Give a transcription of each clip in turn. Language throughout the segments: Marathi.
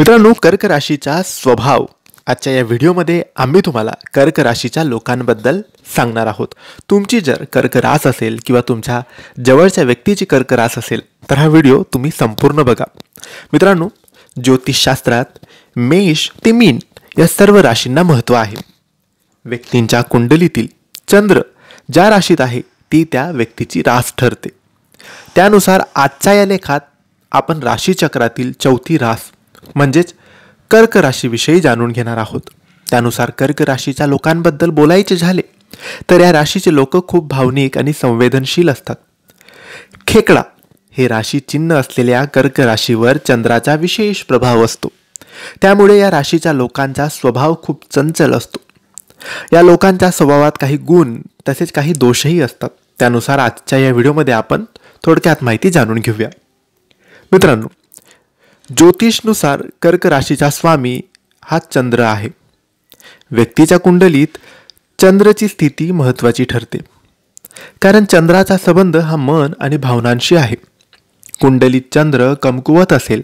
मित्रांनो, कर्क राशीचा स्वभाव आजच्या या व्हिडिओमध्ये आम्ही तुम्हाला कर्क राशीच्या लोकांबद्दल सांगणार आहोत. तुमची जर कर्क रास असेल किंवा तुमच्या जवळच्या व्यक्तीची कर्क रास असेल तर हा व्हिडिओ तुम्ही संपूर्ण बघा. मित्रांनो, ज्योतिषशास्त्रात मेष ते मीन या सर्व राशींना महत्त्व आहे. व्यक्तींच्या कुंडलीतील चंद्र ज्या राशीत आहे ती त्या व्यक्तीची रास ठरते. त्यानुसार आजच्या या लेखात आपण राशीचक्रातील चौथी रास म्हणजेच कर्क राशीविषयी जाणून घेणार आहोत. त्यानुसार कर्क राशीच्या लोकांबद्दल बोलायचे झाले तर या राशीचे लोक खूप भावनिक आणि संवेदनशील असतात. खेकडा हे राशी चिन्ह असलेल्या कर्क राशीवर चंद्राचा विशेष प्रभाव असतो. त्यामुळे या राशीच्या लोकांचा स्वभाव खूप चंचल असतो. या लोकांच्या स्वभावात काही गुण तसेच काही दोषही असतात. त्यानुसार आजच्या या व्हिडिओमध्ये आपण थोडक्यात माहिती जाणून घेऊया. मित्रांनो, ज्योतिषनुसार कर्क राशीचा स्वामी हा चंद्र आहे. व्यक्तीच्या कुंडलीत चंद्राची स्थिती महत्त्वाची ठरते, कारण चंद्राचा संबंध हा मन आणि भावनांशी आहे. कुंडलीत चंद्र कमकुवत असेल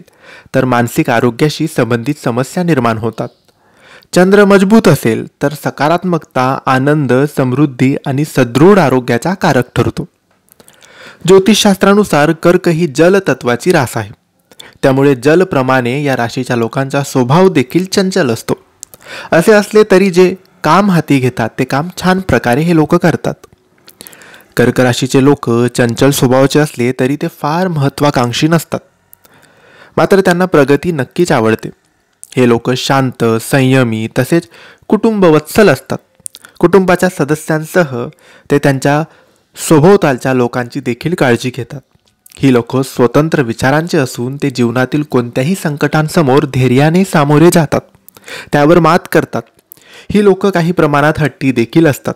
तर मानसिक आरोग्याशी संबंधित समस्या निर्माण होतात. चंद्र मजबूत असेल तर सकारात्मकता, आनंद, समृद्धी आणि सदृढ आरोग्याचा कारक ठरतो. ज्योतिषशास्त्रानुसार कर्क ही जल तत्वाची रास आहे. त्यामुळे जलप्रमाणे या राशीच्या लोकांचा स्वभाव देखील चंचल असतो. असे असले तरी जे काम हाती घेतात ते काम छान प्रकारे हे लोक करतात. कर्क राशीचे लोक चंचल स्वभावाचे असले तरी ते फार महत्वाकांक्षी नसतात. मात्र त्यांना प्रगती नक्कीच आवडते. हे लोक शांत, संयमी तसेच कुटुंबवत्सल असतात. कुटुंबाच्या सदस्यांसह ते त्यांच्या सभोवतालच्या लोकांची देखील काळजी घेतात. ही लोक स्वतंत्र विचारांचे असून ते जीवनातील कोणत्याही संकटांसमोर धैर्याने सामोरे जातात, त्यावर मात करतात. ही लोक काही प्रमाणात हट्टी देखील असतात.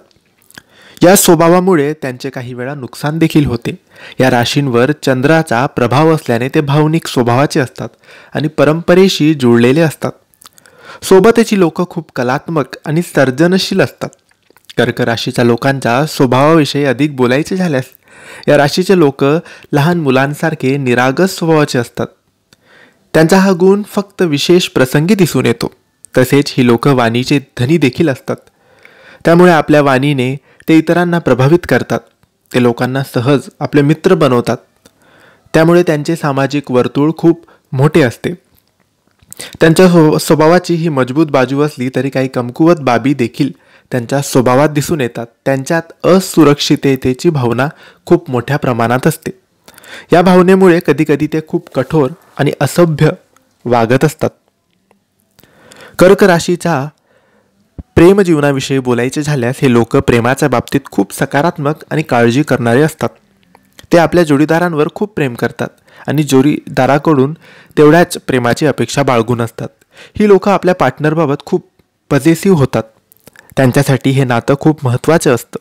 या स्वभावामुळे त्यांचे काही वेळा नुकसान देखील होते. या राशींवर चंद्राचा प्रभाव असल्याने ते भावनिक स्वभावाचे असतात आणि परंपरेशी जुळलेले असतात. सोबतची लोक खूप कलात्मक आणि सर्जनशील असतात. कर्क राशीच्या लोकांच्या स्वभावाविषयी अधिक बोलायचे झाल्यास या राशीचे लोक लहान मुलांसारखे निरागस स्वभावाचे असतात. त्यांचा हा गुण फक्त विशेष प्रसंगी दिसून येतो. तसेच ही लोक वाणीचे धनी देखील असतात. त्यामुळे आपल्या वाणीने ते इतरांना प्रभावित करतात. ते लोकांना सहज आपले मित्र बनवतात. त्यामुळे त्यांचे सामाजिक वर्तुळ खूप मोठे असते. त्यांच्या स्वभावाची ही मजबूत बाजू असली तरी काही कमकुवत बाबी देखील त्यांच्या स्वभावात दिसून येतात. त्यांच्यात असुरक्षिततेची भावना खूप मोठ्या प्रमाणात असते. या भावनेमुळे कधीकधी ते खूप कठोर आणि असभ्य वागत असतात. कर्क राशीच्या प्रेम जीवनाविषयी बोलायचे झाल्यास हे लोक प्रेमाच्या बाबतीत खूप सकारात्मक आणि काळजी करणारे असतात. ते आपल्या जोडीदारांवर खूप प्रेम करतात आणि जोडीदाराकडून तेवढ्याच प्रेमाची अपेक्षा बाळगून असतात. ही लोक आपल्या पार्टनरबाबत खूप पॉझिटिव्ह होतात. त्यांच्यासाठी हे नातं खूप महत्त्वाचे असतं.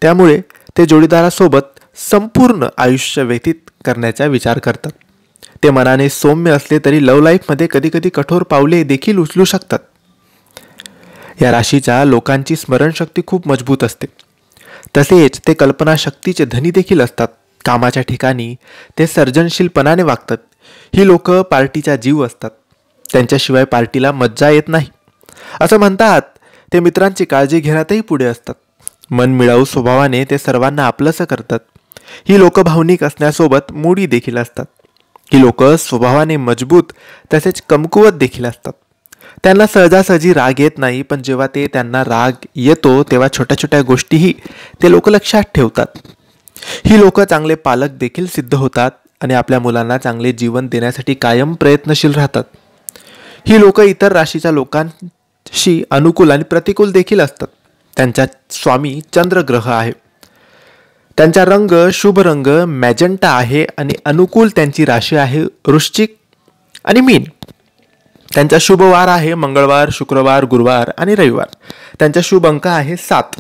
त्यामुळे ते जोडीदारासोबत संपूर्ण आयुष्य व्यतीत करण्याचा विचार करतात. ते मनाने सौम्य असले तरी लव्ह लाईफमध्ये कधीकधी कठोर पावले देखील उचलू शकतात. या राशीच्या लोकांची स्मरणशक्ती खूप मजबूत असते. तसेच ते कल्पनाशक्तीचे धनी देखील असतात. कामाच्या ठिकाणी ते सर्जनशीलपणाने वागतात. ही लोक पार्टीचा जीव असतात. त्यांच्याशिवाय पार्टीला मज्जा येत नाही. असं म्हणतात ते मित्रांची काळजी घेण्यातही पुढे असतात. मनमिळाऊ स्वभावाने ते सर्वांना आपलंसं करतात. ही लोक भावनिक असण्यासोबत मूडी देखील असतात. ही लोक स्वभावाने मजबूत तसेच कमकुवत देखील असतात. त्यांना सहजासहजी राग येत नाही, पण जेव्हा त्यांना राग येतो तेव्हा छोट्या छोट्या गोष्टीही ते लोक लक्षात ठेवतात. ही लोक चांगले पालक देखील सिद्ध होतात आणि आपल्या मुलांना चांगले जीवन देण्यासाठी कायम प्रयत्नशील राहतात. ही लोक इतर राशीच्या लोकांशी अनुकूल आणि प्रतिकूल देखील असतात. त्यांचा स्वामी चंद्र ग्रह आहे. त्यांचा रंग शुभ रंग मॅजेंटा आहे आणि अनुकूल त्यांची राशी आहे वृश्चिक आणि मीन. त्यांचा शुभ वार आहे मंगळवार, शुक्रवार, गुरुवार आणि रविवार. त्यांचा शुभ अंक आहे 7.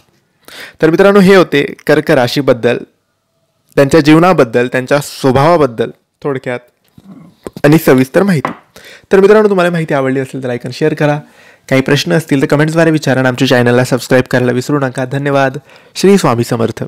तर मित्रांनो, हे होते कर्क राशीबद्दल, त्यांच्या जीवनाबद्दल, त्यांच्या स्वभावाबद्दल थोडक्यात आणि सविस्तर माहिती. तर मित्रांनो, तुम्हाला माहिती आवडली असेल तर लाईक आणि शेअर करा. काही प्रश्न असतील तर कमेंट्सद्वारे विचारा. आमच्या चॅनलला सबस्क्राईब करायला विसरू नका. धन्यवाद. श्री स्वामी समर्थ.